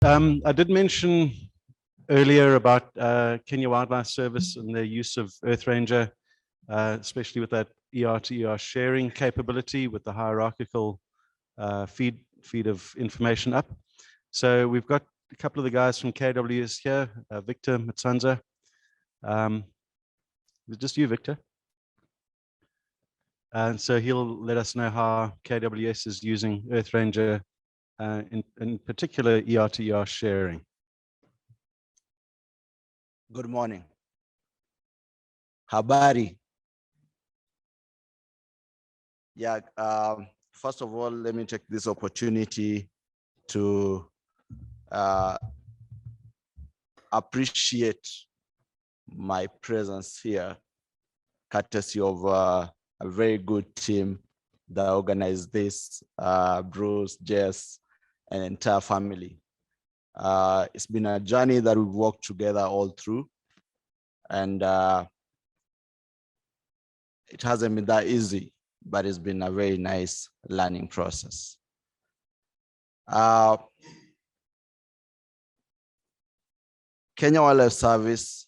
I did mention earlier about Kenya Wildlife Service and their use of EarthRanger, especially with that ER to ER sharing capability with the hierarchical feed of information up. So we've got a couple of the guys from KWS here, Victor Matsanza. Just you, Victor. And so he'll let us know how KWS is using EarthRanger, in particular ER to ER sharing. Good morning. Habari. Yeah, first of all, let me take this opportunity to appreciate my presence here, courtesy of a very good team that organized this, Bruce, Jess, and entire family. It's been a journey that we've walked together all through, and it hasn't been that easy, but it's been a very nice learning process. Kenya Wildlife Service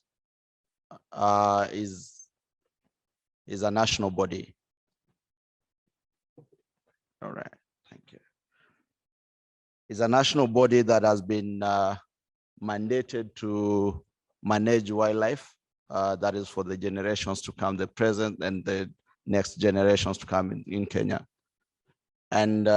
is a national body. All right, thank you. It's a national body that has been mandated to manage wildlife. That is for the generations to come, the present and the next generations to come in Kenya. And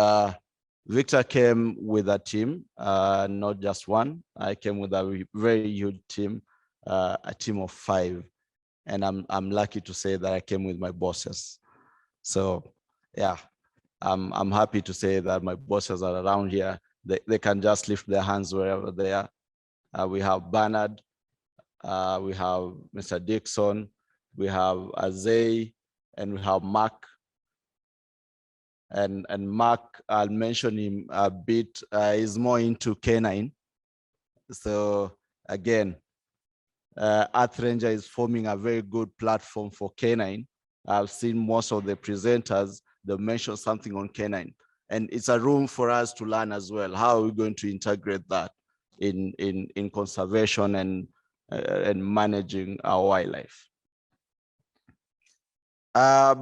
Victor came with a team, not just one. I came with a very huge team, a team of 5. And I'm lucky to say that I came with my bosses. So yeah, I'm happy to say that my bosses are around here. They can just lift their hands wherever they are. We have Bernard, we have Mr. Dixon, we have Azay, and we have Mark. And Mark, I'll mention him a bit, is more into canine. So again, EarthRanger is forming a very good platform for canine. I've seen most of the presenters, they mention something on canine. And it's a room for us to learn as well. How are we going to integrate that in conservation and managing our wildlife?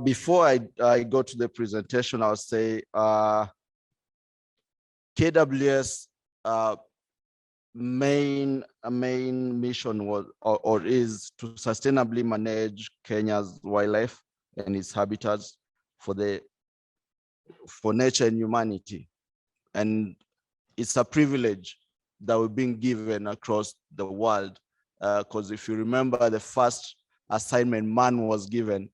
Before I go to the presentation, I'll say KWS main mission was or is to sustainably manage Kenya's wildlife and its habitats for nature and humanity. And it's a privilege that we're being given across the world. Because if you remember, the first assignment man was given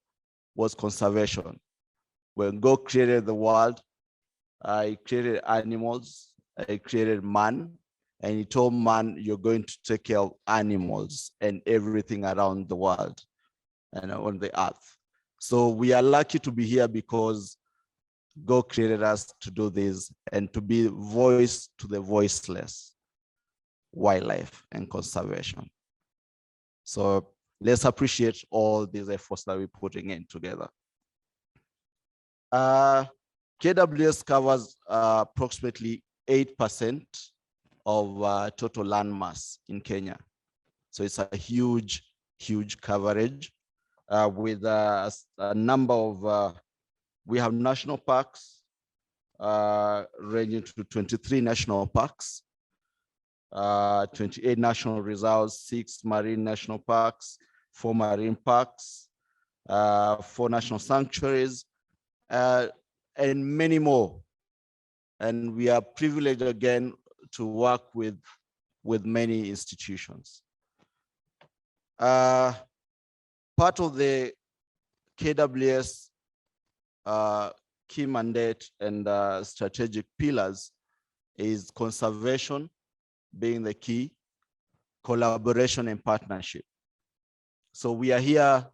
was conservation. When God created the world, he created animals, he created man, and he told man, you're going to take care of animals and everything around the world and on the earth. So we are lucky to be here because God created us to do this and to be voice to the voiceless, wildlife and conservation. So let's appreciate all these efforts that we're putting in together. KWS covers approximately 8% of total land mass in Kenya. So it's a huge, huge coverage with a number of, we have national parks ranging to 23 national parks, 28 national reserves, 6 marine national parks, 4 marine parks, 4 national sanctuaries, and many more. And we are privileged again to work with many institutions. Part of the KWS key mandate and strategic pillars is conservation being the key, collaboration and partnership. So we are here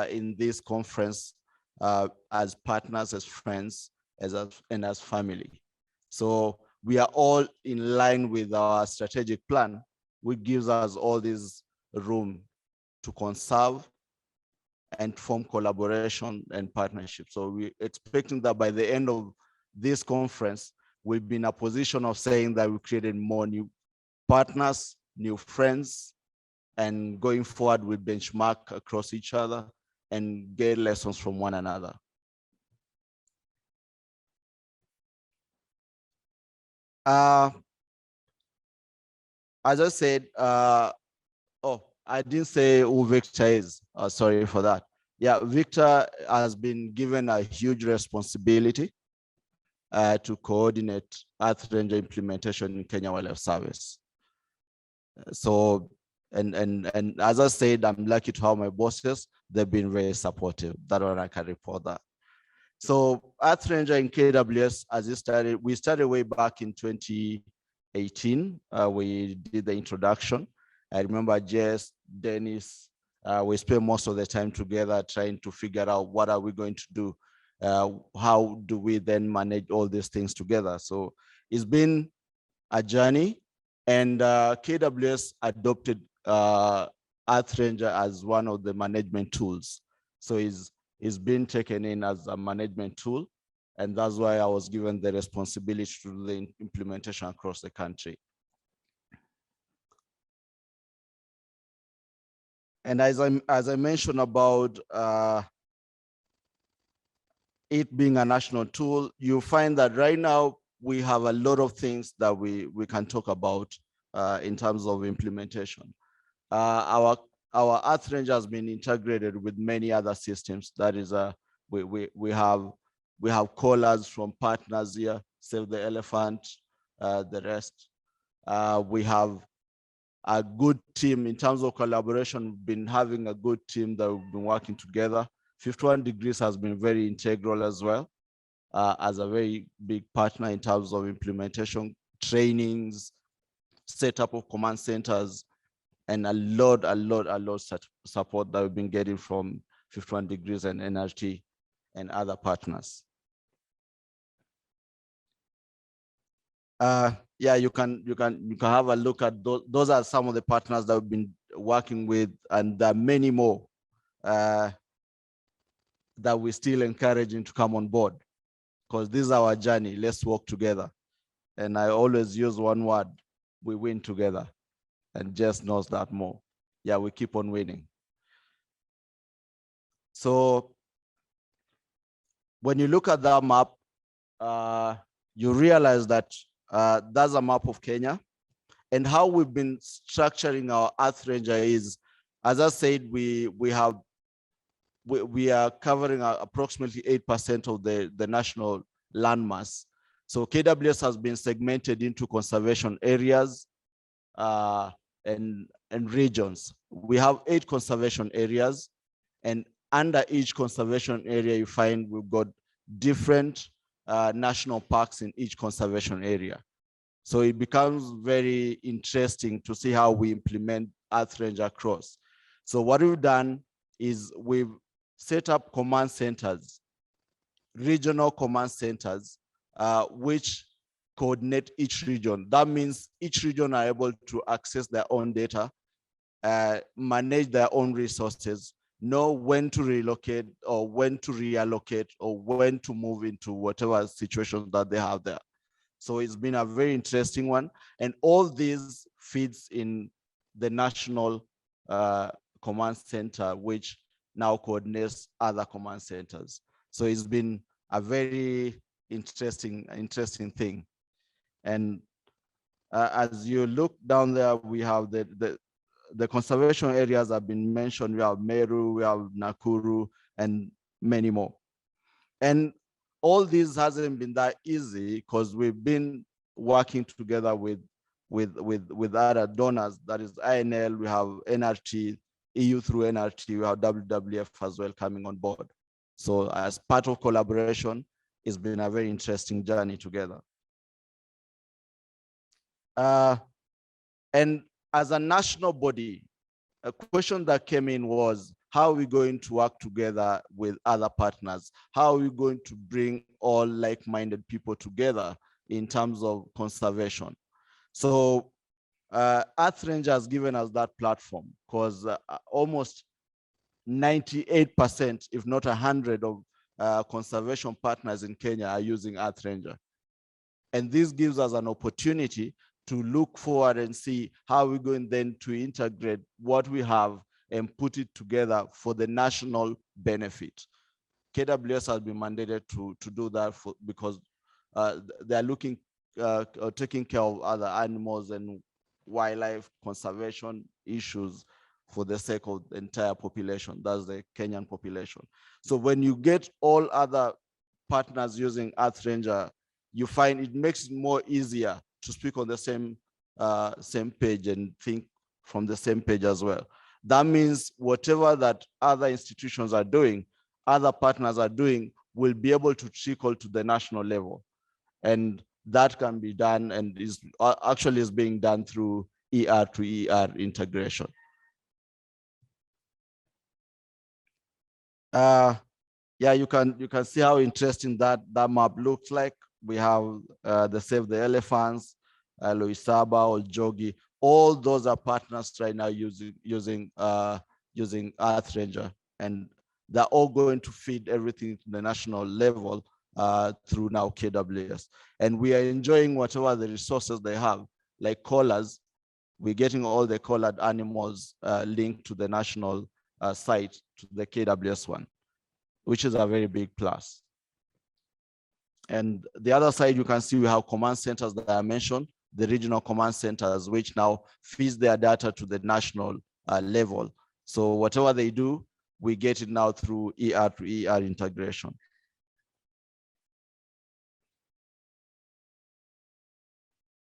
in this conference as partners, as friends, and as family. So we are all in line with our strategic plan, which gives us all this room to conserve and form collaboration and partnership. So we're expecting that by the end of this conference, we'll be in a position of saying that we created more new partners, new friends, and going forward, we benchmark across each other and get lessons from one another. As I said, oh, I didn't say who Victor is. Sorry for that. Yeah, Victor has been given a huge responsibility to coordinate EarthRanger implementation in Kenya Wildlife Service. So, and as I said, I'm lucky to have my bosses. They've been very supportive. That one I can report that. So EarthRanger in KWS, as it started, we started way back in 2018. We did the introduction. I remember Jess, Dennis, we spent most of the time together trying to figure out what are we going to do? How do we then manage all these things together? So it's been a journey, and KWS adopted EarthRanger as one of the management tools. So it's been taken in as a management tool, and that's why I was given the responsibility to do the implementation across the country. And as I mentioned about it being a national tool, you find that right now we have a lot of things that we can talk about in terms of implementation. Our EarthRanger has been integrated with many other systems. That is, we have callers from partners here, Save the Elephant, the rest. We have a good team in terms of collaboration. We've been having a good team that we've been working together. 51 Degrees has been very integral as well, as a very big partner in terms of implementation, trainings, setup of command centers, and a lot support that we've been getting from 51 Degrees and NRT and other partners. Yeah, you can have a look at those. Those are some of the partners that we've been working with, and there are many more that we're still encouraging to come on board, because this is our journey. Let's work together. And I always use one word: we win together. And Jess knows that more. Yeah, we keep on winning. So when you look at that map, you realize that that's a map of Kenya. And how we've been structuring our EarthRanger is, as I said, we are covering approximately 8% of the national landmass. So KWS has been segmented into conservation areas and regions. We have 8 conservation areas, and under each conservation area, you find we've got different national parks in each conservation area. So it becomes very interesting to see how we implement EarthRanger across. So what we've done is we've set up command centers, regional command centers, which coordinate each region. That means each region are able to access their own data, manage their own resources, know when to relocate or when to reallocate or when to move into whatever situation that they have there. So it's been a very interesting one. And all these feeds in the national command center, which now coordinates other command centers. So it's been a very interesting thing. And as you look down there, we have the conservation areas have been mentioned. We have Meru, we have Nakuru, and many more. And all this hasn't been that easy because we've been working together with other donors. That is INL, we have NRT, EU through NRT, we have WWF as well coming on board. So as part of collaboration, it's been a very interesting journey together. And as a national body, a question that came in was, how are we going to work together with other partners? How are we going to bring all like-minded people together in terms of conservation? So EarthRanger has given us that platform, because almost 98%, if not 100 of conservation partners in Kenya are using EarthRanger. And this gives us an opportunity to look forward and see how we're going then to integrate what we have and put it together for the national benefit. KWS has been mandated to do that because they're looking, taking care of other animals and wildlife conservation issues for the sake of the entire population. That's the Kenyan population. So when you get all other partners using EarthRanger, you find it makes it more easier to speak on the same page and think from the same page as well. That means whatever that other institutions are doing, other partners are doing, will be able to trickle to the national level. And that can be done and is actually is being done through ER to ER integration. Yeah, you can see how interesting that map looks like. We have the Save the Elephants, Loisaba, Oljogi. All those are partners right now using EarthRanger, and they're all going to feed everything to the national level through now KWS. And we are enjoying whatever the resources they have, like collars. We're getting all the collared animals linked to the national site, to the KWS one, which is a very big plus. And the other side, you can see we have command centers that I mentioned, the regional command centers, which now feeds their data to the national level. So whatever they do, we get it now through ER to ER integration.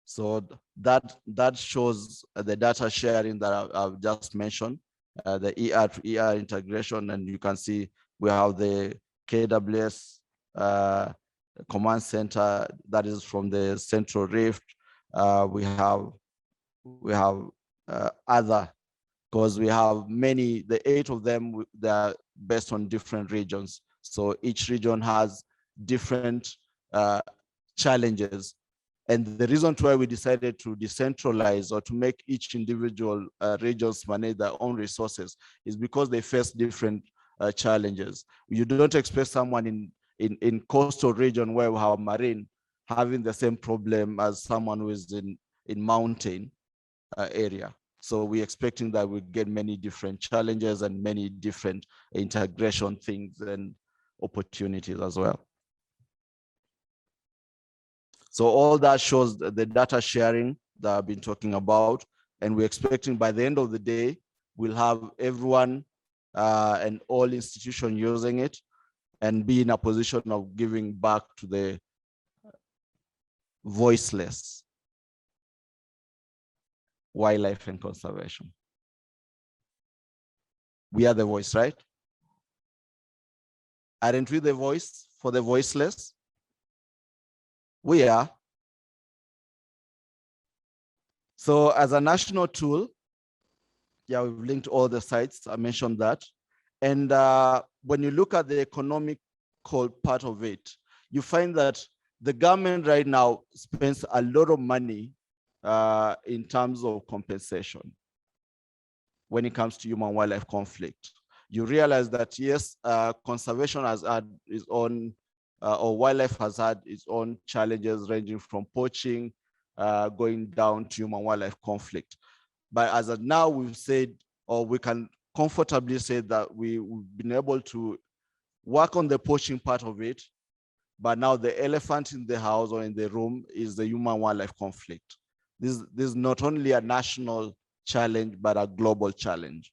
So that shows the data sharing that I've just mentioned, the ER to ER integration, and you can see we have the KWS command center that is from the Central Rift. We have other, because we have many, the 8 of them, they are based on different regions. So each region has different challenges. And the reason why we decided to decentralize or to make each individual regions manage their own resources is because they face different challenges. You don't expect someone in coastal region where we have marine having the same problem as someone who is in mountain area. So we're expecting that we get many different challenges and many different integration things and opportunities as well. So all that shows the data sharing that I've been talking about, and we're expecting by the end of the day, we'll have everyone and all institutions using it and be in a position of giving back to the voiceless wildlife and conservation. We are the voice, right? Aren't we the voice for the voiceless? We are. So as a national tool, yeah, we've linked all the sites, I mentioned that. And when you look at the economic part of it, you find that the government right now spends a lot of money in terms of compensation when it comes to human wildlife conflict. You realize that yes, conservation has had its own, or wildlife has had its own challenges ranging from poaching, going down to human wildlife conflict. But as of now, we've said, or we can comfortably say that we've been able to work on the poaching part of it, but now the elephant in the house or in the room is the human wildlife conflict. This is not only a national challenge, but a global challenge,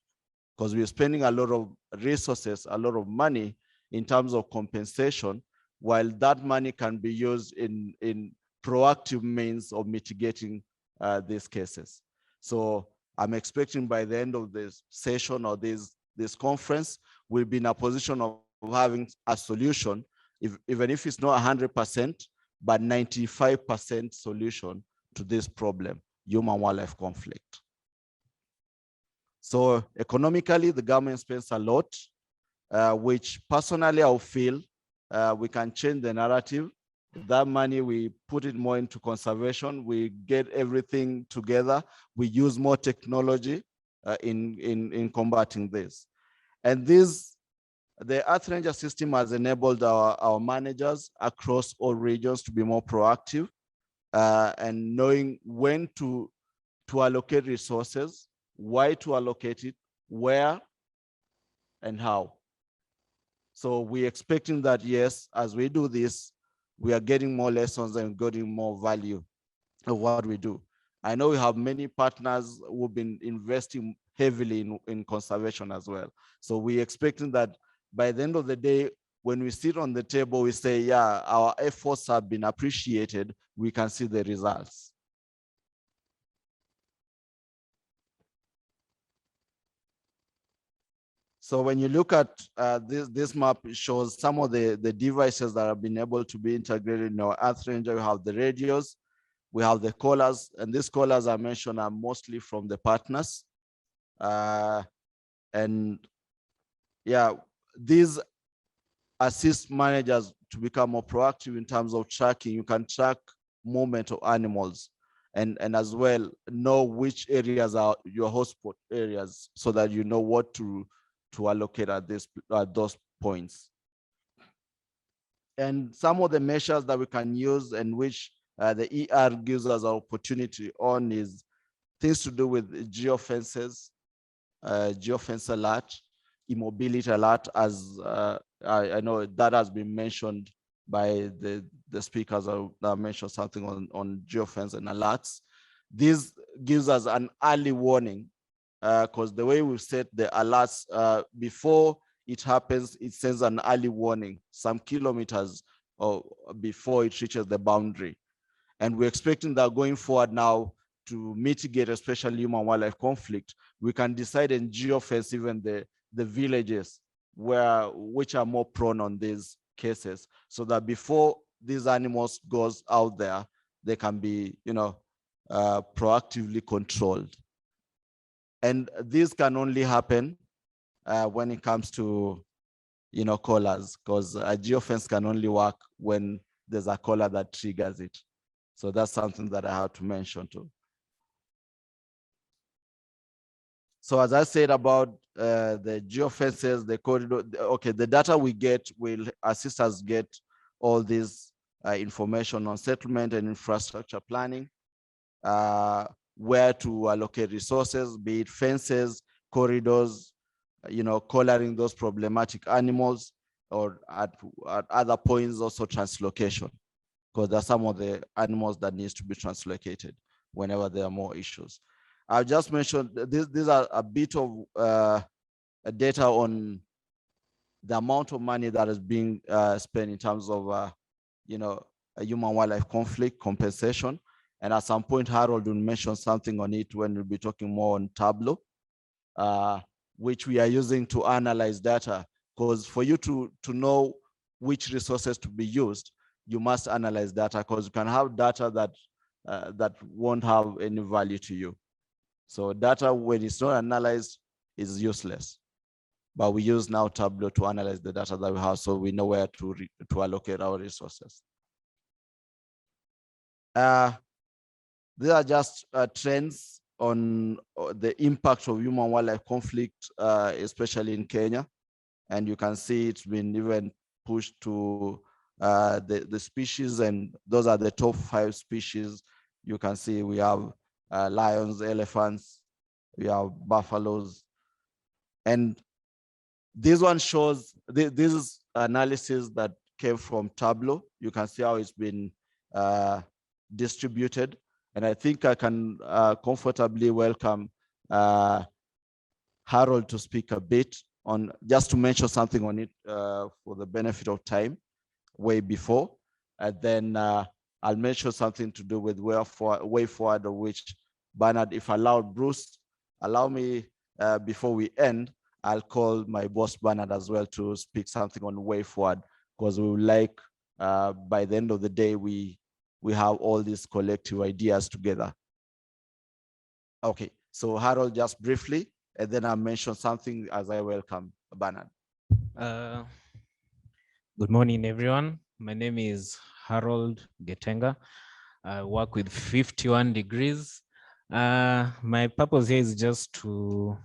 because we're spending a lot of resources, a lot of money in terms of compensation, while that money can be used in proactive means of mitigating these cases. So I'm expecting by the end of this session or this conference, we'll be in a position of having a solution, even if it's not 100%, but 95% solution to this problem, human wildlife conflict. So economically, the government spends a lot, which personally I feel we can change the narrative. That money, we put it more into conservation. We get everything together. We use more technology in combating this. And the EarthRanger system has enabled our managers across all regions to be more proactive. and knowing when to allocate resources, why to allocate it, where, and how. So we're expecting that, yes, as we do this, we are getting more lessons and getting more value of what we do. I know we have many partners who've been investing heavily in conservation as well. So we're expecting that by the end of the day, when we sit on the table, we say, yeah, our efforts have been appreciated, we can see the results. So when you look at this map, it shows some of the devices that have been able to be integrated in our EarthRanger. We have the radios, we have the collars, and these collars I mentioned are mostly from the partners. And yeah, these assist managers to become more proactive in terms of tracking. You can track movement of animals and as well know which areas are your hotspot areas so that you know what to allocate at those points. And some of the measures that we can use and which the ER gives us an opportunity on is things to do with geofences, geofence alert, immobility alert, as I know that has been mentioned by the speakers that mentioned something on geofence and alerts. This gives us an early warning because the way we've set the alerts, before it happens, it sends an early warning some kilometers before it reaches the boundary. And we're expecting that going forward now to mitigate, especially human-wildlife conflict, we can decide and geofence even the villages which are more prone on these cases, so that before these animals goes out there, they can be, proactively controlled. And this can only happen when it comes to, collars, because a geofence can only work when there's a collar that triggers it. So that's something that I have to mention too. So as I said about the geofences, the corridor, okay, the data we get will assist us get all this information on settlement and infrastructure planning, where to allocate resources, be it fences, corridors, collaring those problematic animals, or at other points also translocation, because there are some of the animals that needs to be translocated whenever there are more issues. I just mentioned these are a bit of data on the amount of money that is being spent in terms of a human-wildlife conflict compensation. And at some point, Harold will mention something on it when we'll be talking more on Tableau, which we are using to analyze data. Because for you to know which resources to be used, you must analyze data, because you can have data that won't have any value to you. So data, when it's not analyzed, is useless. But we use now Tableau to analyze the data that we have, so we know where to allocate our resources. These are just trends on the impact of human-wildlife conflict, especially in Kenya. And you can see it's been even pushed to the species, and those are the top 5 species. You can see we have lions, elephants, we have buffaloes. And this one shows, this is analysis that came from Tableau. You can see how it's been distributed. And I think I can comfortably welcome Harold to speak a bit on, just to mention something on it for the benefit of time way before. And then I'll mention something to do with way forward, of which Bernard, if allowed, Bruce, allow me before we end, I'll call my boss Bernard as well to speak something on way forward, because we would like by the end of the day, we have all these collective ideas together. Okay, so Harold, just briefly, and then I'll mention something as I welcome Bernard. Good morning, everyone. My name is Harold Getenga. I work with 51 Degrees. My purpose here is just to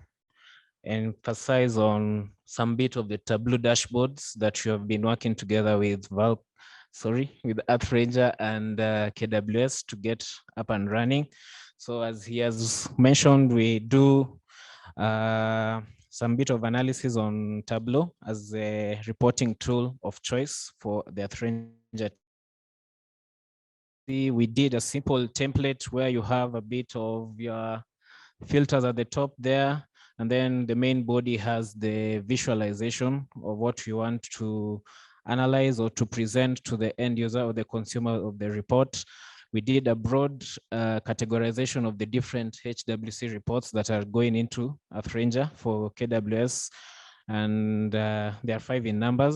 emphasize on some bit of the Tableau dashboards that you have been working together with Val with EarthRanger and KWS to get up and running. So as he has mentioned, we do some bit of analysis on Tableau as a reporting tool of choice for the EarthRanger. We did a simple template where you have a bit of your filters at the top there, and then the main body has the visualization of what you want to analyze or to present to the end user or the consumer of the report. We did a broad categorization of the different HWC reports that are going into EarthRanger for KWS, and there are 5 in number.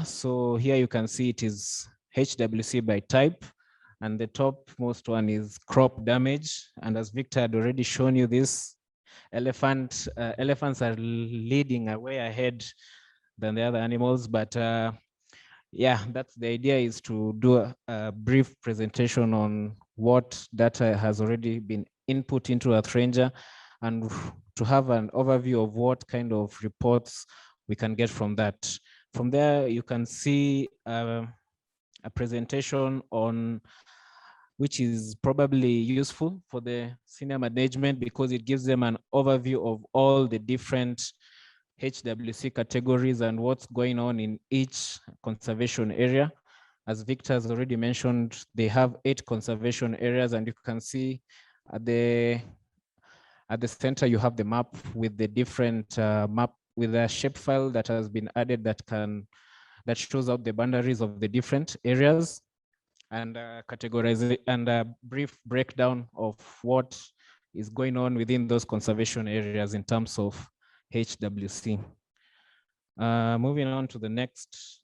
So here you can see it is HWC by type, and the topmost one is crop damage. And as Victor had already shown you this, elephants are leading way ahead than the other animals. But yeah, that's the idea, is to do a brief presentation on what data has already been input into EarthRanger, and to have an overview of what kind of reports we can get from that. From there, you can see a presentation on which is probably useful for the senior management, because it gives them an overview of all the different HWC categories and what's going on in each conservation area. As Victor has already mentioned, they have 8 conservation areas, and you can see at the center you have the map with the different map with a shapefile that has been added that shows out the boundaries of the different areas, and categorize and a brief breakdown of what is going on within those conservation areas in terms of HWC. Moving on to the next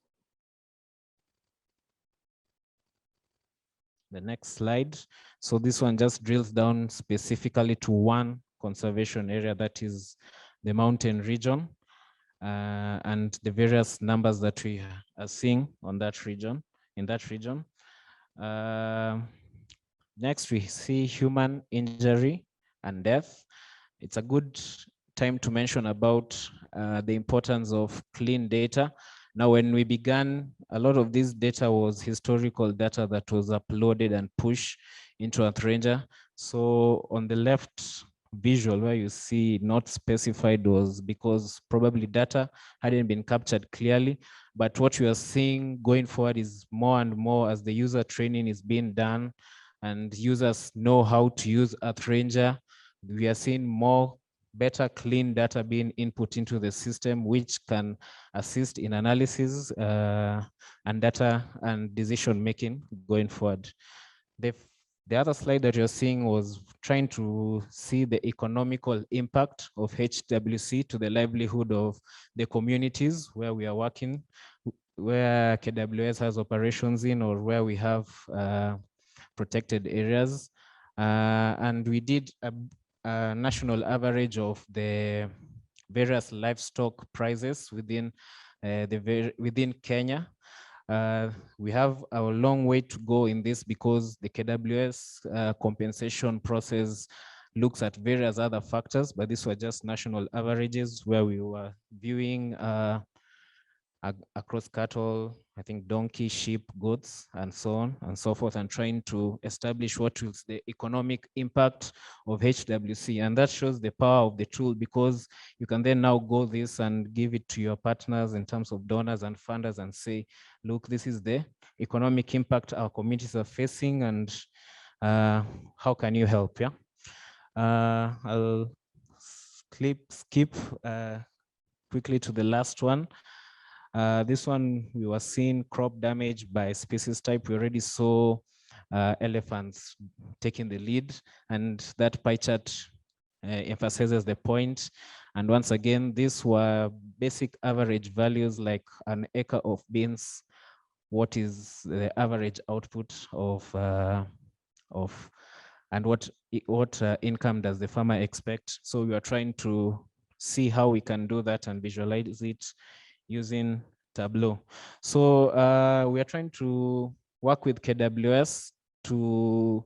slide. So this one just drills down specifically to one conservation area, that is the mountain region, and the various numbers that we are seeing on that region, in that region. Next, we see human injury and death. It's a good time to mention about the importance of clean data. Now, when we began, a lot of this data was historical data that was uploaded and pushed into EarthRanger. So on the left visual where you see not specified was because probably data hadn't been captured clearly. But what we are seeing going forward is more and more as the user training is being done and users know how to use EarthRanger, we are seeing more better clean data being input into the system, which can assist in analysis and data and decision making going forward. The other slide that you're seeing was trying to see the economical impact of HWC to the livelihood of the communities where we are working, where KWS has operations in, or where we have protected areas. And we did a national average of the various livestock prices within within Kenya. We have a long way to go in this because the KWS compensation process looks at various other factors, but these were just national averages where we were viewing across cattle, I think donkey, sheep, goats, and so on and so forth, and trying to establish what is the economic impact of HWC. And that shows the power of the tool, because you can then now go this and give it to your partners in terms of donors and funders and say, look, this is the economic impact our communities are facing, and how can you help? Yeah, I'll skip quickly to the last one. This one, we were seeing crop damage by species type. We already saw elephants taking the lead, and that pie chart emphasizes the point. And once again, these were basic average values, like an acre of beans, what is the average output of and what income does the farmer expect. So we are trying to see how we can do that and visualize it using Tableau. So we are trying to work with KWS to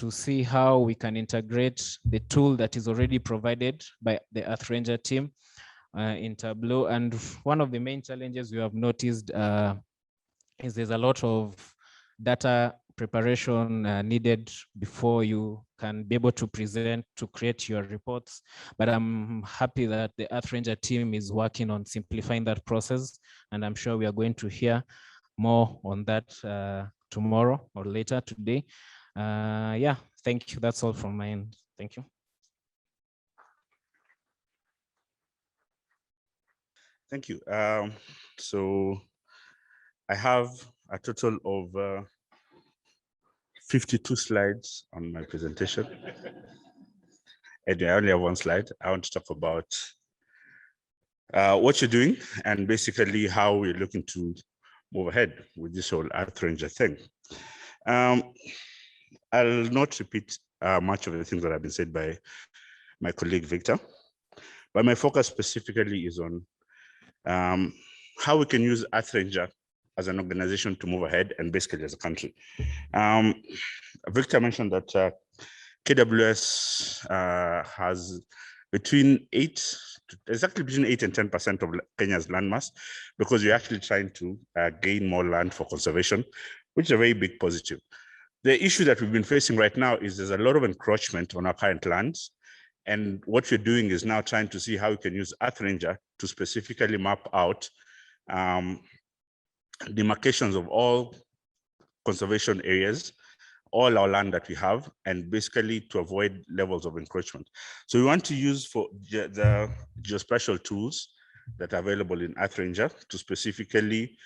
see how we can integrate the tool that is already provided by the EarthRanger team in Tableau. And one of the main challenges we have noticed is there's a lot of data preparation needed before you can be able to present, to create your reports. But I'm happy that the EarthRanger team is working on simplifying that process. And I'm sure we are going to hear more on that tomorrow or later today. Yeah, thank you. That's all from my end. Thank you. Thank you. So I have a total of 52 slides on my presentation. And I only have one slide. I want to talk about what you're doing and basically how we're looking to move ahead with this whole EarthRanger thing. I'll not repeat much of the things that have been said by my colleague Victor, but my focus specifically is on how we can use EarthRanger as an organization to move ahead and basically as a country. Victor mentioned that KWS has between 8 and 10% of Kenya's landmass, because we're actually trying to gain more land for conservation, which is a very big positive. The issue that we've been facing right now is there's a lot of encroachment on our current lands. And what we're doing is now trying to see how we can use EarthRanger to specifically map out demarcations of all conservation areas, all our land that we have, and basically to avoid levels of encroachment. So we want to use for the geospatial tools that are available in EarthRanger to specifically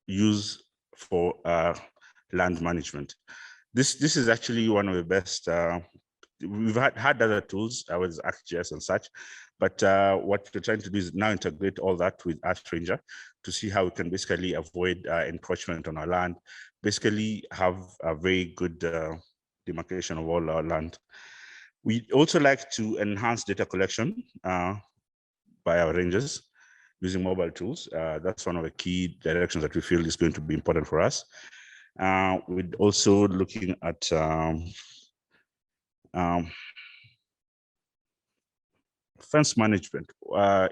use for land management. This is actually one of the best. We've had other tools with ArcGIS and such, but what we're trying to do is now integrate all that with EarthRanger to see how we can basically avoid encroachment on our land, basically have a very good demarcation of all our land. We also like to enhance data collection by our rangers using mobile tools. That's one of the key directions that we feel is going to be important for us. We're also looking at fence management.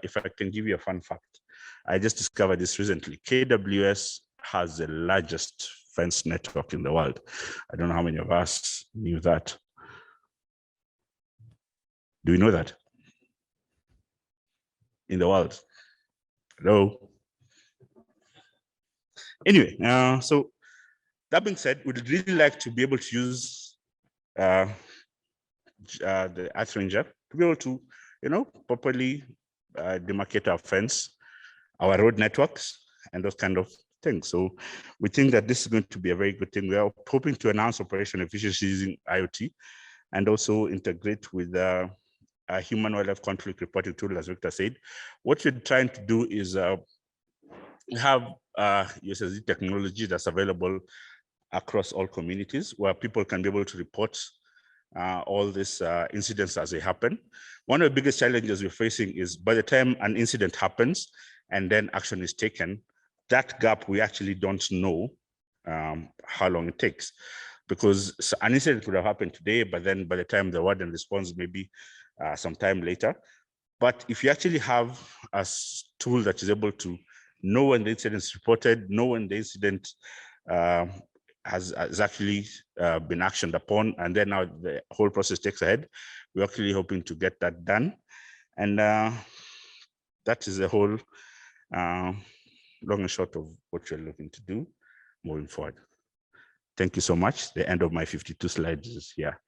If I can give you a fun fact, I just discovered this recently. KWS has the largest fence network in the world. I don't know how many of us knew that. Do we know that? In the world? Hello? Anyway, so that being said, we'd really like to be able to use the EarthRanger to be able to, properly demarcate our fence, our road networks, and those kind of things. So we think that this is going to be a very good thing. We are hoping to enhance operation efficiency using IoT and also integrate with a human wildlife conflict reporting tool, as Victor said. What we're trying to do is have USSD technology that's available across all communities where people can be able to report all these incidents as they happen. One of the biggest challenges we're facing is by the time an incident happens and then action is taken, that gap we actually don't know how long it takes, because an incident could have happened today, but then by the time the warden responds, maybe some time later. But if you actually have a tool that is able to know when the incident is reported, know when the incident has actually been actioned upon, and then now the whole process takes ahead, we're actually hoping to get that done. And that is the whole long and short of what we're looking to do moving forward. Thank you so much. The end of my 52 slides is here.